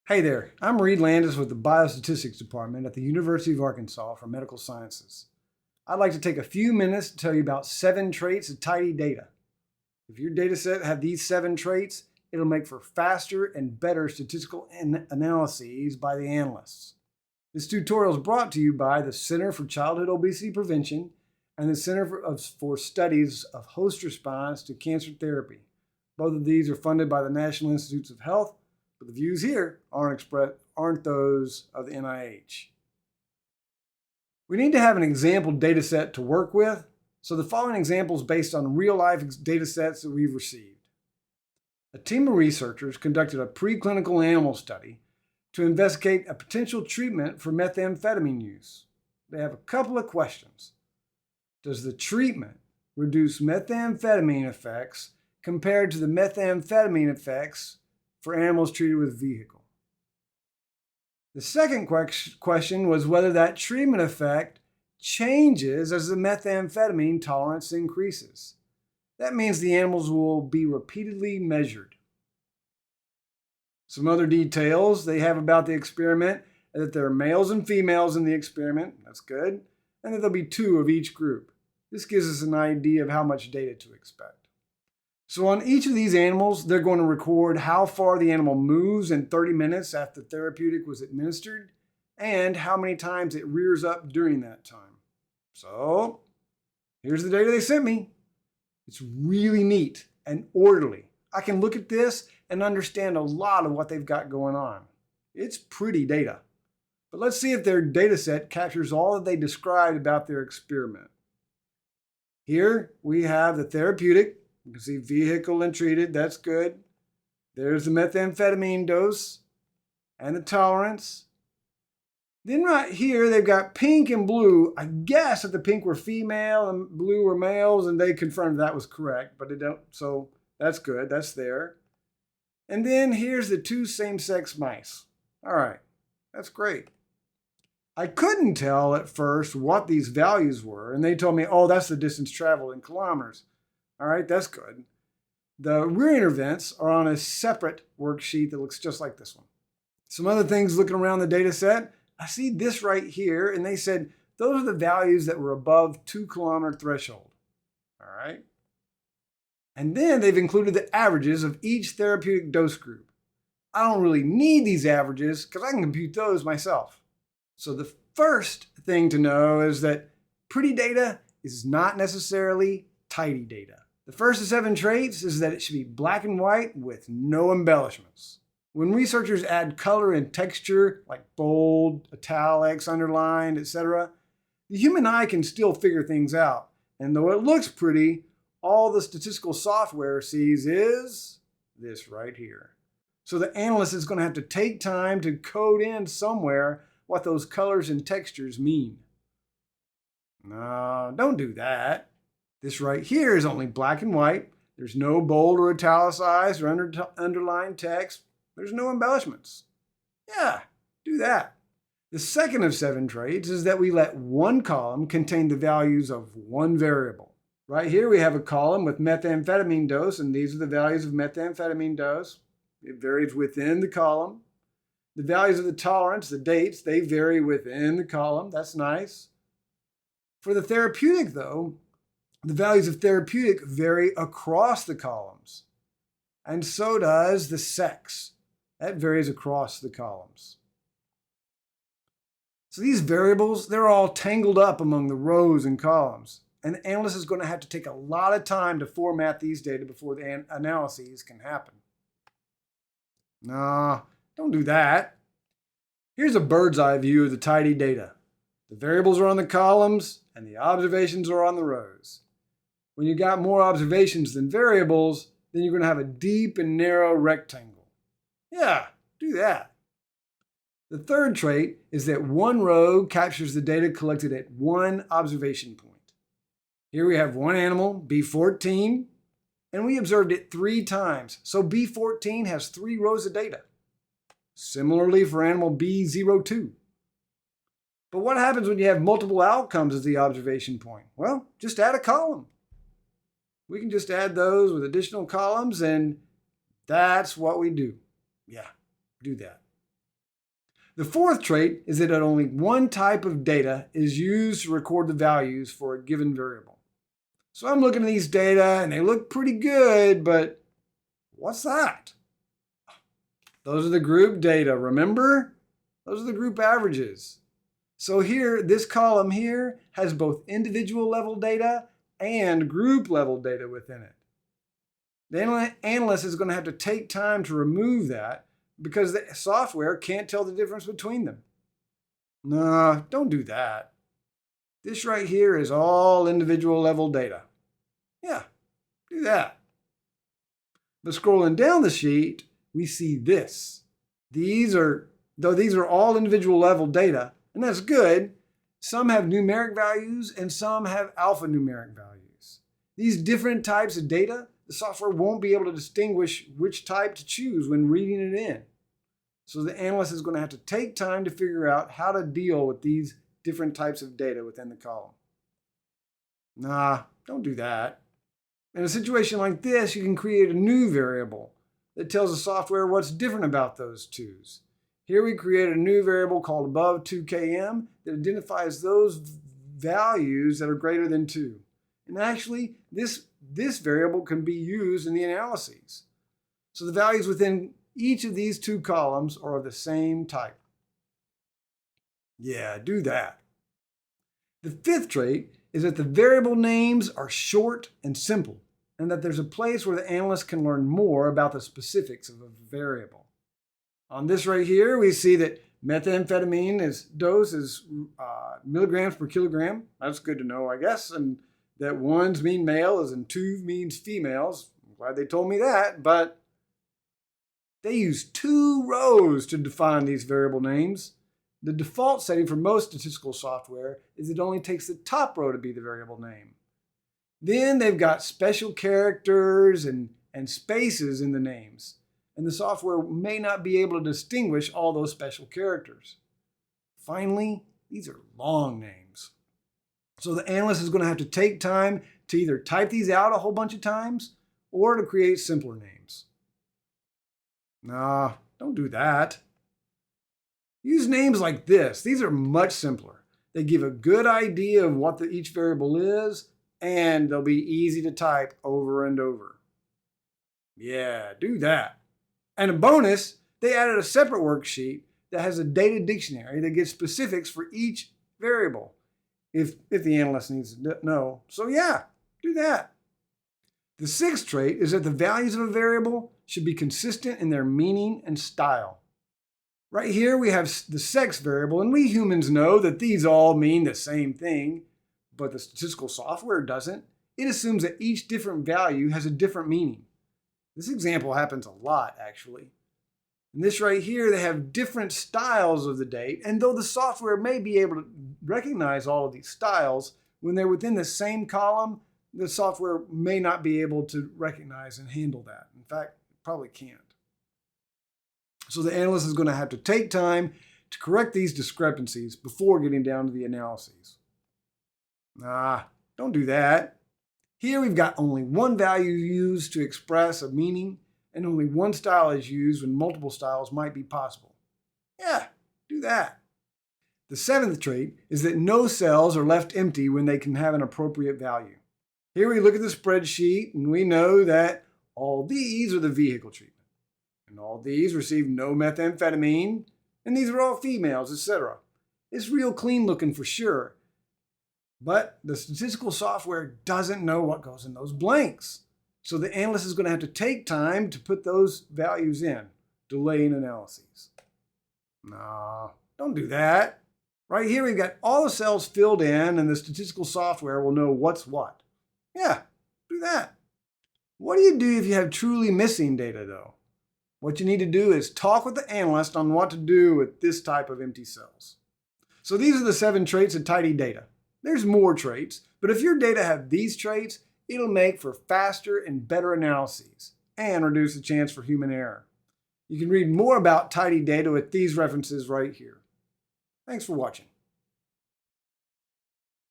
Hey there, I'm Reed Landis with the Biostatistics Department at the University of Arkansas for Medical Sciences. I'd like to take a few minutes to tell you about 7 traits of tidy data. If your data set have these 7 traits, it'll make for faster and better statistical analyses by the analysts. This tutorial is brought to you by the Center for Childhood Obesity Prevention and the Center for Studies of Host Response to Cancer Therapy. Both of these are funded by the National Institutes of Health, but the views here aren't those of the NIH. We need to have an example data set to work with, so the following example is based on real-life data sets that we've received. A team of researchers conducted a preclinical animal study to investigate a potential treatment for methamphetamine use. They have a couple of questions. Does the treatment reduce methamphetamine effects compared to the methamphetamine effects for animals treated with vehicle? The second question was whether that treatment effect changes as the methamphetamine tolerance increases. That means the animals will be repeatedly measured. Some other details they have about the experiment are that there are males and females in the experiment, that's good, and that there'll be 2 of each group. This gives us an idea of how much data to expect. So on each of these animals, they're going to record how far the animal moves in 30 minutes after the therapeutic was administered and how many times it rears up during that time. So here's the data they sent me. It's really neat and orderly. I can look at this and understand a lot of what they've got going on. It's pretty data. But let's see if their data set captures all that they described about their experiment. Here we have the therapeutic. You can see vehicle and treated, that's good. There's the methamphetamine dose and the tolerance. Then right here, they've got pink and blue. I guess that the pink were female and blue were males, and they confirmed that was correct, but it don't, so that's good, that's there. And then here's the 2 same-sex mice. All right, that's great. I couldn't tell at first what these values were, and they told me, oh, that's the distance traveled in kilometers. All right, that's good. The rear events are on a separate worksheet that looks just like this one. Some other things looking around the data set, I see this right here, and they said those are the values that were above 2-kilometer threshold. All right. And then they've included the averages of each therapeutic dose group. I don't really need these averages because I can compute those myself. So the first thing to know is that pretty data is not necessarily tidy data. The first of 7 traits is that it should be black and white with no embellishments. When researchers add color and texture, like bold, italics, underlined, etc., the human eye can still figure things out. And though it looks pretty, all the statistical software sees is this right here. So the analyst is going to have to take time to code in somewhere what those colors and textures mean. No, don't do that. This right here is only black and white. There's no bold or italicized or underlined text. There's no embellishments. Yeah, do that. The second of 7 traits is that we let one column contain the values of one variable. Right here we have a column with methamphetamine dose, and these are the values of methamphetamine dose. It varies within the column. The values of the tolerance, the dates, they vary within the column. That's nice. For the therapeutic, though, the values of therapeutic vary across the columns. And so does the sex. That varies across the columns. So these variables, they're all tangled up among the rows and columns. And the analyst is going to have to take a lot of time to format these data before the analyses can happen. No, don't do that. Here's a bird's eye view of the tidy data. The variables are on the columns and the observations are on the rows. When you got more observations than variables, then you're going to have a deep and narrow rectangle. Yeah, do that. The third trait is that one row captures the data collected at one observation point. Here we have one animal, B14, and we observed it 3 times. So B14 has 3 rows of data. Similarly for animal B02. But what happens when you have multiple outcomes as the observation point? Well, just add a column. We can just add those with additional columns, and that's what we do. Yeah, do that. The fourth trait is that only one type of data is used to record the values for a given variable. So I'm looking at these data and they look pretty good, but what's that? Those are the group data, remember? Those are the group averages. So here, this column here has both individual level data and group level data within it. The analyst is going to have to take time to remove that because the software can't tell the difference between them. No, don't do that. This right here is all individual level data. Yeah, do that. But scrolling down the sheet, we see this. Though these are all individual level data, and that's good, some have numeric values and some have alphanumeric values. These different types of data, the software won't be able to distinguish which type to choose when reading it in. So the analyst is going to have to take time to figure out how to deal with these different types of data within the column. Nah, don't do that. In a situation like this, you can create a new variable that tells the software what's different about those twos. Here we create a new variable called above 2km that identifies those values that are greater than 2. And actually, this variable can be used in the analyses. So the values within each of these two columns are of the same type. Yeah, do that. The fifth trait is that the variable names are short and simple, and that there's a place where the analyst can learn more about the specifics of a variable. On this right here, we see that methamphetamine dose is milligrams per kilogram. That's good to know, I guess. And that ones mean male as in two means females. I'm glad they told me that, but they use 2 rows to define these variable names. The default setting for most statistical software is it only takes the top row to be the variable name. Then they've got special characters and spaces in the names, and the software may not be able to distinguish all those special characters. Finally, these are long names. So the analyst is going to have to take time to either type these out a whole bunch of times or to create simpler names. Nah, don't do that. Use names like this. These are much simpler. They give a good idea of what each variable is, and they'll be easy to type over and over. Yeah, do that. And a bonus, they added a separate worksheet that has a data dictionary that gives specifics for each variable if the analyst needs to know. So yeah, do that. The sixth trait is that the values of a variable should be consistent in their meaning and style. Right here we have the sex variable, and we humans know that these all mean the same thing, but the statistical software doesn't. It assumes that each different value has a different meaning. This example happens a lot, actually. In this right here, they have different styles of the date, and though the software may be able to recognize all of these styles, when they're within the same column, the software may not be able to recognize and handle that. In fact, it probably can't. So the analyst is going to have to take time to correct these discrepancies before getting down to the analyses. Nah, don't do that. Here we've got only one value used to express a meaning, and only one style is used when multiple styles might be possible. Yeah, do that. The seventh trait is that no cells are left empty when they can have an appropriate value. Here we look at the spreadsheet, and we know that all these are the vehicle treatment. And all these receive no methamphetamine, and these are all females, etc. It's real clean looking for sure. But the statistical software doesn't know what goes in those blanks. So the analyst is going to have to take time to put those values in, delaying analyses. No, don't do that. Right here we've got all the cells filled in, and the statistical software will know what's what. Yeah, do that. What do you do if you have truly missing data though? What you need to do is talk with the analyst on what to do with this type of empty cells. So these are the 7 traits of tidy data. There's more traits, but if your data have these traits, it'll make for faster and better analyses and reduce the chance for human error. You can read more about tidy data with these references right here. Thanks for watching.